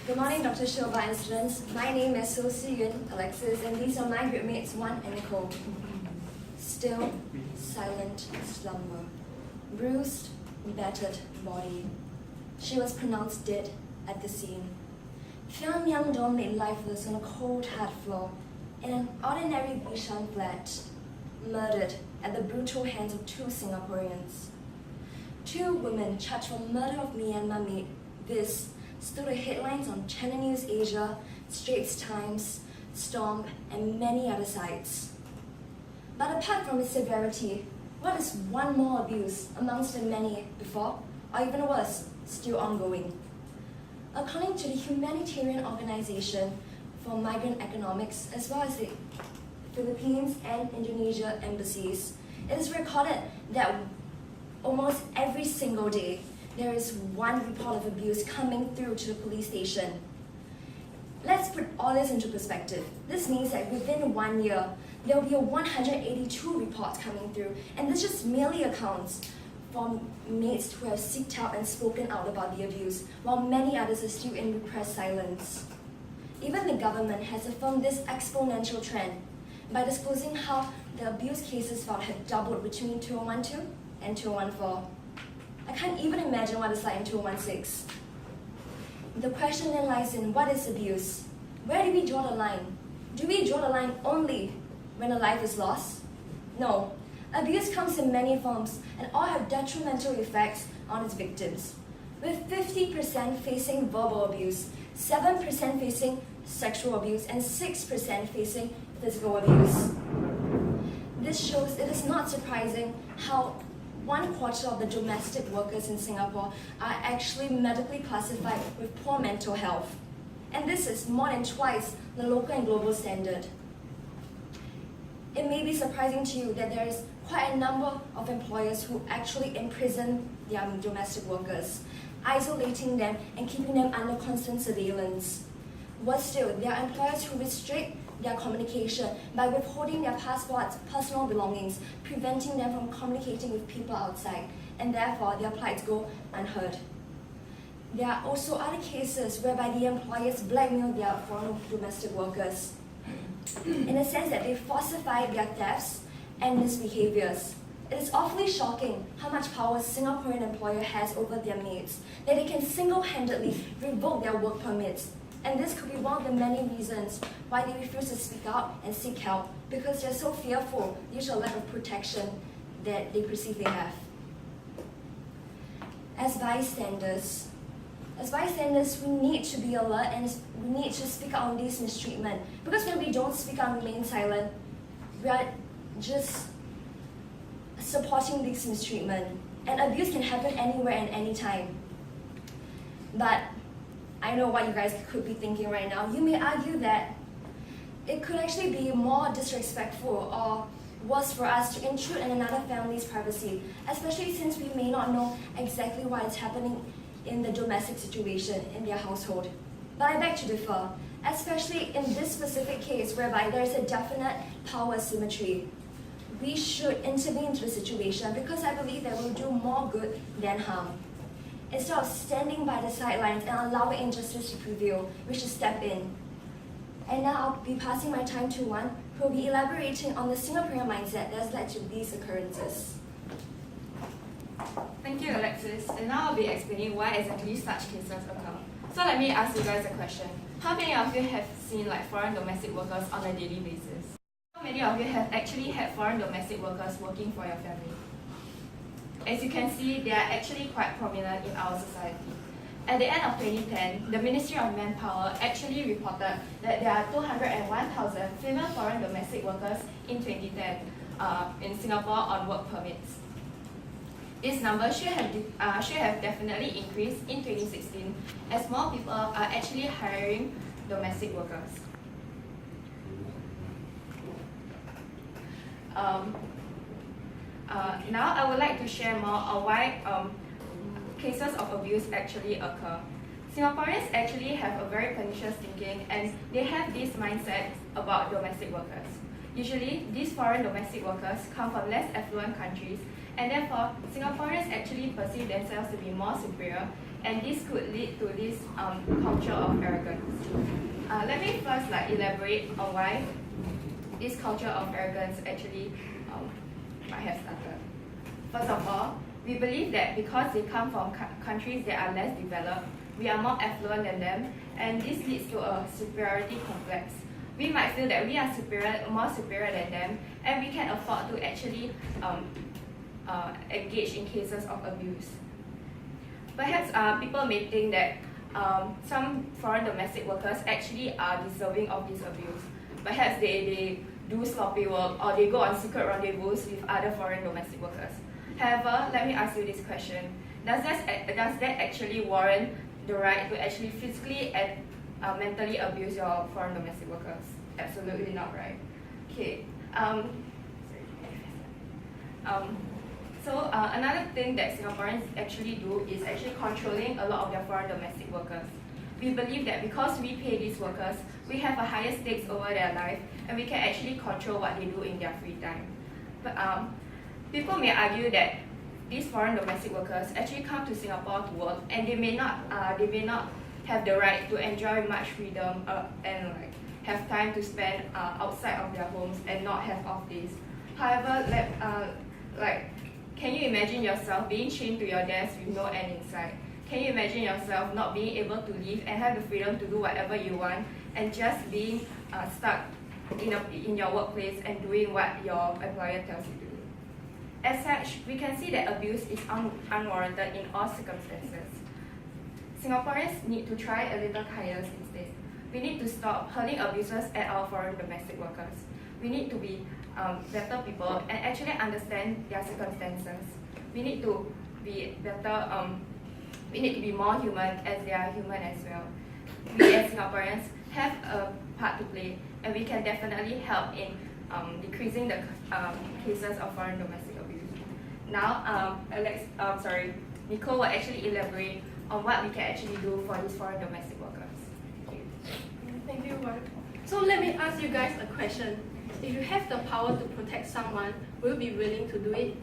Good morning, Dr. Shilva and students. My name is So Si Yun Alexis, and these are my group mates, Wan and Nicole. Still, silent slumber. Bruised, battered body. She was pronounced dead at the scene. Found young Dawn laid lifeless on a cold hard floor in an ordinary Bishan flat. Murdered at the brutal hands of two Singaporeans. Two women charged for murder of Myanmar Maid. This stood the headlines on Channel News Asia, Straits Times, Stomp, and many other sites. But apart from its severity, what is one more abuse amongst the many before, or even worse, still ongoing? According to the humanitarian organization for migrant economics, as well as the Philippines and Indonesia embassies, it is recorded that almost every single day, there is one report of abuse coming through to the police station. Let's put all this into perspective. This means that within 1 year, there will be 182 reports coming through, and this just merely accounts for maids who have sought out and spoken out about the abuse, while many others are still in repressed silence. Even the government has affirmed this exponential trend by disclosing how the abuse cases filed have doubled between 2012 and 2014. I can't even imagine what it's like in 2016. The question then lies in what is abuse? Where do we draw the line? Do we draw the line only when a life is lost? No. Abuse comes in many forms and all have detrimental effects on its victims, with 50% facing verbal abuse, 7% facing sexual abuse, and 6% facing physical abuse. This shows it is not surprising how 1/4 of the domestic workers in Singapore are actually medically classified with poor mental health. And this is more than twice the local and global standard. It may be surprising to you that there is quite a number of employers who actually imprison their domestic workers, isolating them and keeping them under constant surveillance. Worse still, there are employers who restrict their communication by withholding their passports, personal belongings, preventing them from communicating with people outside, and therefore their plights go unheard. There are also other cases whereby the employers blackmail their foreign domestic workers, in the sense that they falsify their thefts and misbehaviors. It is awfully shocking how much power a Singaporean employer has over their maids, that they can single-handedly revoke their work permits. And this could be one of the many reasons why they refuse to speak out and seek help, because they're so fearful due to a lack of protection that they perceive they have. As bystanders, we need to be alert and we need to speak out on this mistreatment, because when we don't speak out and remain silent, we are just supporting this mistreatment. And abuse can happen anywhere and anytime. But I know what you guys could be thinking right now. You may argue that it could actually be more disrespectful or worse for us to intrude in another family's privacy, especially since we may not know exactly what is happening in the domestic situation in their household. But I beg to differ, especially in this specific case whereby there is a definite power asymmetry. We should intervene into the situation because I believe that will do more good than harm. Instead of standing by the sidelines and allowing injustice to prevail, we should step in. And now I'll be passing my time to Wan, who will be elaborating on the Singaporean mindset that has led to these occurrences. Thank you, Alexis. And now I'll be explaining why exactly such cases occur. So let me ask you guys a question. How many of you have seen foreign domestic workers on a daily basis? How many of you have actually had foreign domestic workers working for your family? As you can see, they are actually quite prominent in our society. At the end of 2010, the Ministry of Manpower actually reported that there are 201,000 female foreign domestic workers in 2010 in Singapore on work permits. This number should have definitely increased in 2016 as more people are actually hiring domestic workers. Now I would like to share more on why cases of abuse actually occur. Singaporeans actually have a very pernicious thinking and they have this mindset about domestic workers. Usually, these foreign domestic workers come from less affluent countries and therefore Singaporeans actually perceive themselves to be more superior and this could lead to this culture of arrogance. Let me first elaborate on why this culture of arrogance actually might have started. First of all, we believe that because they come from countries that are less developed, we are more affluent than them, and this leads to a superiority complex. We might feel that we are more superior than them, and we can afford to actually engage in cases of abuse. Perhaps people may think that some foreign domestic workers actually are deserving of this abuse. Perhaps they do sloppy work, or they go on secret rendezvous with other foreign domestic workers. However, let me ask you this question. Does that actually warrant the right to actually physically and mentally abuse your foreign domestic workers? Absolutely not, right? Okay. So another thing that Singaporeans actually do is actually controlling a lot of their foreign domestic workers. We believe that because we pay these workers, we have a higher stakes over their life, and we can actually control what they do in their free time. But people may argue that these foreign domestic workers actually come to Singapore to work, and they may not have the right to enjoy much freedom and have time to spend outside of their homes and not have off days. However, can you imagine yourself being chained to your desk with no end in sight? Can you imagine yourself not being able to leave and have the freedom to do whatever you want, and just being stuck in your workplace and doing what your employer tells you to do? As such, we can see that abuse is unwarranted in all circumstances. Singaporeans need to try a little kindness instead. We need to stop hurling abusers at our foreign domestic workers. We need to be better people and actually understand their circumstances. We need to be better. We need to be more human, as they are human as well. We as Singaporeans have a part to play, and we can definitely help in decreasing the cases of foreign domestic abuse. Now, Nicole will actually elaborate on what we can actually do for these foreign domestic workers. Thank you. Thank you, Wan. So let me ask you guys a question. If you have the power to protect someone, will you be willing to do it?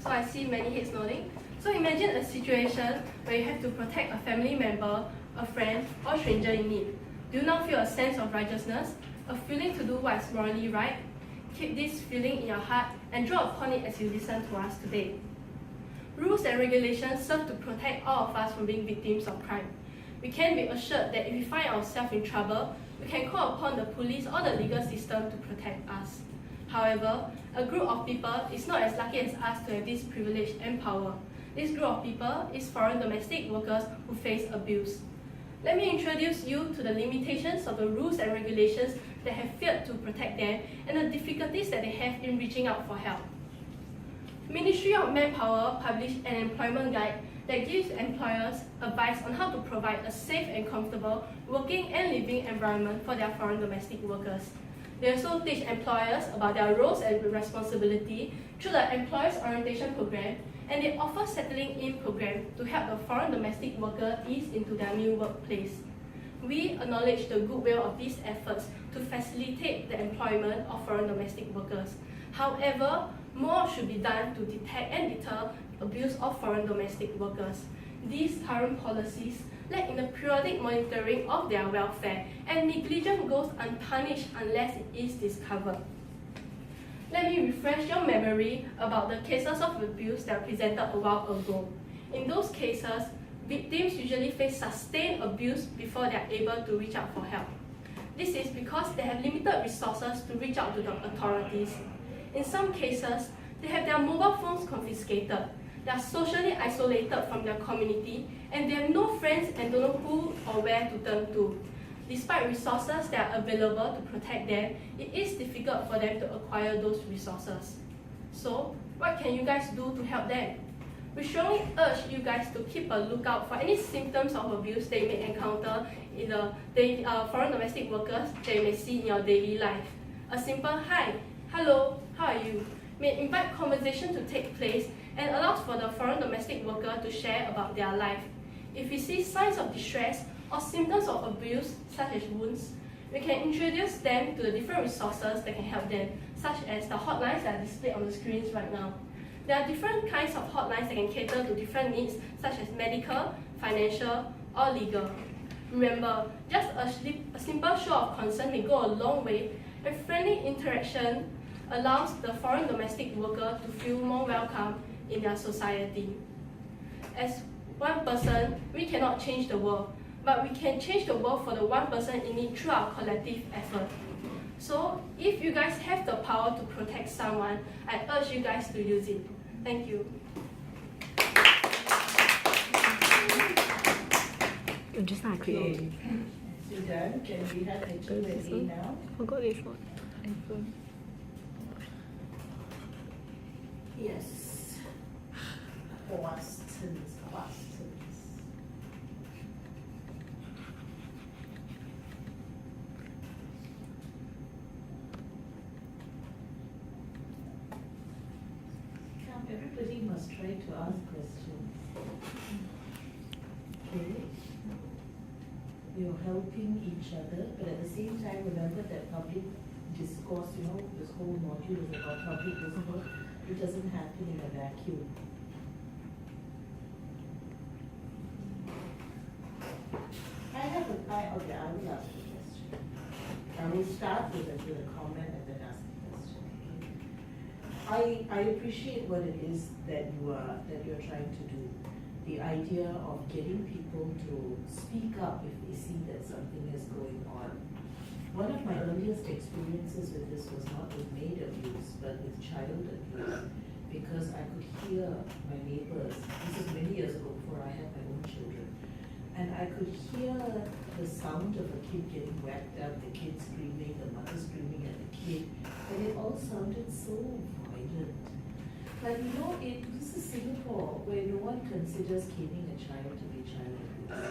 So I see many heads nodding. So imagine a situation where you have to protect a family member, a friend, or stranger in need. Do you now feel a sense of righteousness, a feeling to do what is morally right? Keep this feeling in your heart and draw upon it as you listen to us today. Rules and regulations serve to protect all of us from being victims of crime. We can be assured that if we find ourselves in trouble, we can call upon the police or the legal system to protect us. However, a group of people is not as lucky as us to have this privilege and power. This group of people is foreign domestic workers who face abuse. Let me introduce you to the limitations of the rules and regulations that have failed to protect them and the difficulties that they have in reaching out for help. Ministry of Manpower published an employment guide that gives employers advice on how to provide a safe and comfortable working and living environment for their foreign domestic workers. They also teach employers about their roles and responsibility through the Employers Orientation Program, and they offer settling in program to help the foreign domestic worker ease into their new workplace. We acknowledge the goodwill of these efforts to facilitate the employment of foreign domestic workers. However, more should be done to detect and deter abuse of foreign domestic workers. These current policies lack in the periodic monitoring of their welfare, and negligence goes unpunished unless it is discovered. Let me refresh your memory about the cases of abuse that were presented a while ago. In those cases, victims usually face sustained abuse before they are able to reach out for help. This is because they have limited resources to reach out to the authorities. In some cases, they have their mobile phones confiscated, they are socially isolated from their community, and they have no friends and don't know who or where to turn to. Despite resources that are available to protect them, it is difficult for them to acquire those resources. So, what can you guys do to help them? We strongly urge you guys to keep a lookout for any symptoms of abuse that you may encounter in the foreign domestic workers that you may see in your daily life. A simple hi, hello, how are you? May invite conversation to take place and allows for the foreign domestic worker to share about their life. If we see signs of distress or symptoms of abuse, such as wounds, we can introduce them to the different resources that can help them, such as the hotlines that are displayed on the screens right now. There are different kinds of hotlines that can cater to different needs, such as medical, financial, or legal. Remember, just a simple show of concern may go a long way, and friendly interaction allows the foreign domestic worker to feel more welcome in their society. As one person, we cannot change the world, but we can change the world for the one person in it through our collective effort. So, if you guys have the power to protect someone, I urge you guys to use it. Thank you. Just not Okay. Sudan, can we have the Q&A now? Forgot this one. iPhone. Yes. Questions. Come, everybody must try to ask questions. Okay. You're helping each other, but at the same time, remember that public discourse, this whole module is about public discourse. It doesn't happen in a vacuum. I will ask a question. I will start with a comment and then ask a question. I appreciate what it is that you're trying to do. The idea of getting people to speak up if they see that something is going on. One of my earliest experiences with this was not with maid abuse, but with child abuse, because I could hear my neighbors, this is many years ago before I had my own children, and I could hear the sound of a kid getting whacked up, the kid screaming, the mother screaming at the kid, and it all sounded so violent. But this is Singapore, where no one considers caning a child to be child abuse.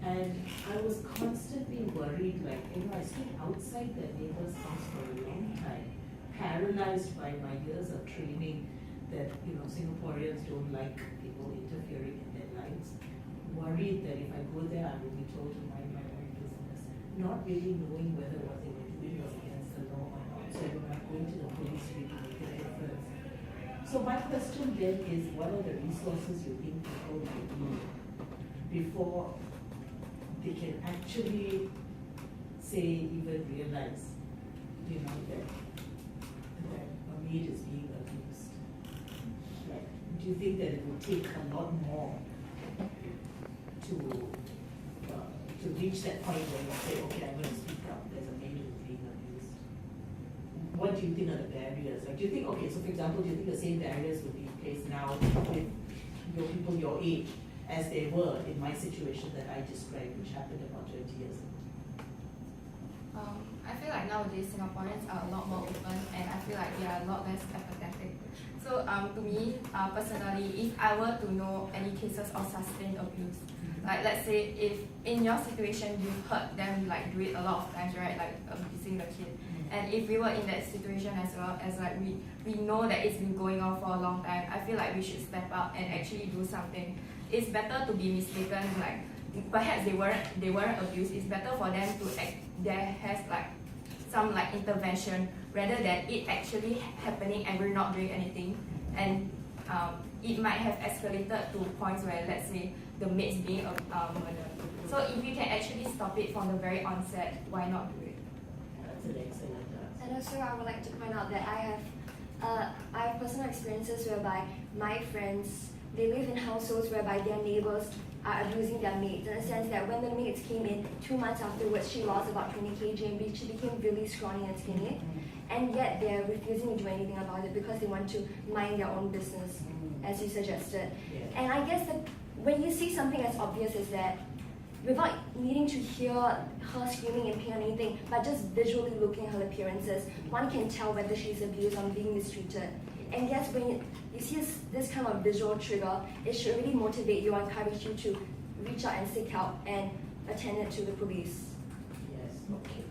And I was constantly worried, I stood outside that neighbor's house for a long time, paralyzed by my years of training that, Singaporeans don't like people interfering in their lives, worried that if I go there, I will be told to mind my own business, not really knowing whether what they were doing was against the law or not. So when I'm going to the police, we can make a difference. So my question then is, what are the resources you think people might need before they can actually even realize, that a maid is being abused? Do you think that it will take a lot more to reach that point where you say, okay, I'm going to speak up, there's a maid who's being abused? What do you think are the barriers? Do you think, so for example, do you think the same barriers would be in place now with people your age as they were in my situation that I described, which happened about 20 years ago? I feel like nowadays Singaporeans are a lot more open, and I feel like they are a lot less empathetic. So to me, personally, if I were to know any cases of sustained abuse, let's say if in your situation you've heard them do it a lot of times, right, abusing the kid, and if we were in that situation as well, as we know that it's been going on for a long time, I feel like we should step up and actually do something. It's better to be mistaken, perhaps they weren't abused. It's better for them to there has some intervention rather than it actually happening and we're not doing anything, and it might have escalated to points where, let's say, the maid's being murdered. So if you can actually stop it from the very onset, why not do it? That's an excellent answer. And also, I would like to point out that I have personal experiences whereby my friends, they live in households whereby their neighbors are abusing their maids, in the sense that when the maids came in 2 months afterwards, she lost about 20 kg and she became really scrawny and skinny, and yet they're refusing to do anything about it because they want to mind their own business, as you suggested. Yeah. And I guess that when you see something as obvious as that, without needing to hear her screaming in pain or anything, but just visually looking at her appearances, one can tell whether she's abused or being mistreated. And yes, when you see this kind of visual trigger, it should really motivate you and encourage you to reach out and seek help and attend it to the police. Yes, okay.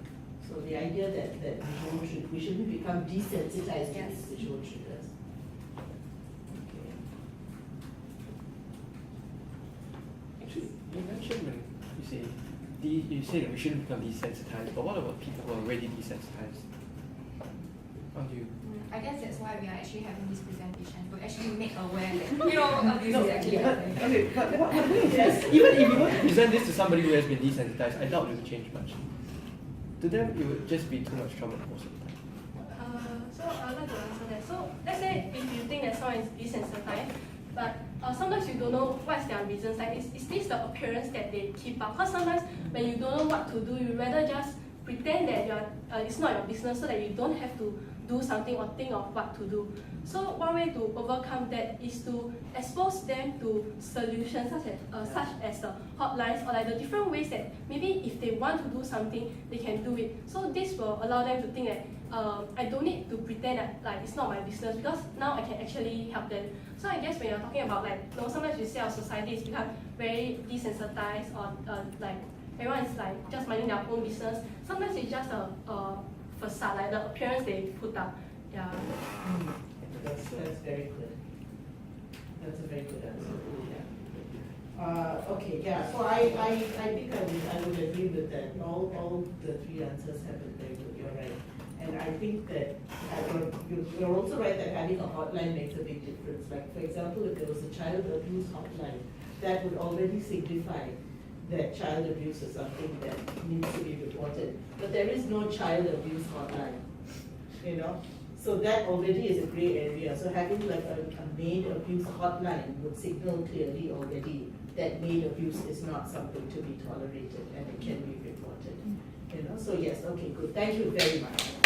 So the idea that we shouldn't become desensitized to these visual triggers. Okay. Actually, you mentioned when you say that we shouldn't become desensitized, but what about people who are already desensitized? How do you? I guess that's why we are actually having this presentation to actually make aware that abuse is actually happening. Okay, but what yes. Even if you want to present this to somebody who has been desensitized, I doubt it will change much. To them, it would just be too much trauma most of the time. So I'd like to answer that. So let's say if you think that someone is desensitized, but sometimes you don't know what's their reasons. Like, is this the appearance that they keep up? Because sometimes when you don't know what to do, you rather just pretend that it's not your business, so that you don't have to do something or think of what to do. So one way to overcome that is to expose them to solutions such as the hotlines, or like the different ways that maybe if they want to do something, they can do it. So this will allow them to think that I don't need to pretend that like it's not my business, because now I can actually help them. So I guess when you're talking about like, sometimes you see our society is become very desensitized, or like everyone is like just minding their own business. Sometimes it's just a facade, like the appearance they put up. Yeah. That's very good. That's a very good answer. Yeah. Okay. Yeah. So I think I would agree with that. All the three answers have been very good. You're right. And I think that you're also right that having a hotline makes a big difference. Like, for example, if there was a child abuse hotline, that would already signify that child abuse is something that needs to be reported. But there is no child abuse hotline, So that already is a gray area. So having like a maid abuse hotline would signal clearly already that maid abuse is not something to be tolerated and it can be reported. So yes, okay, good. Thank you very much.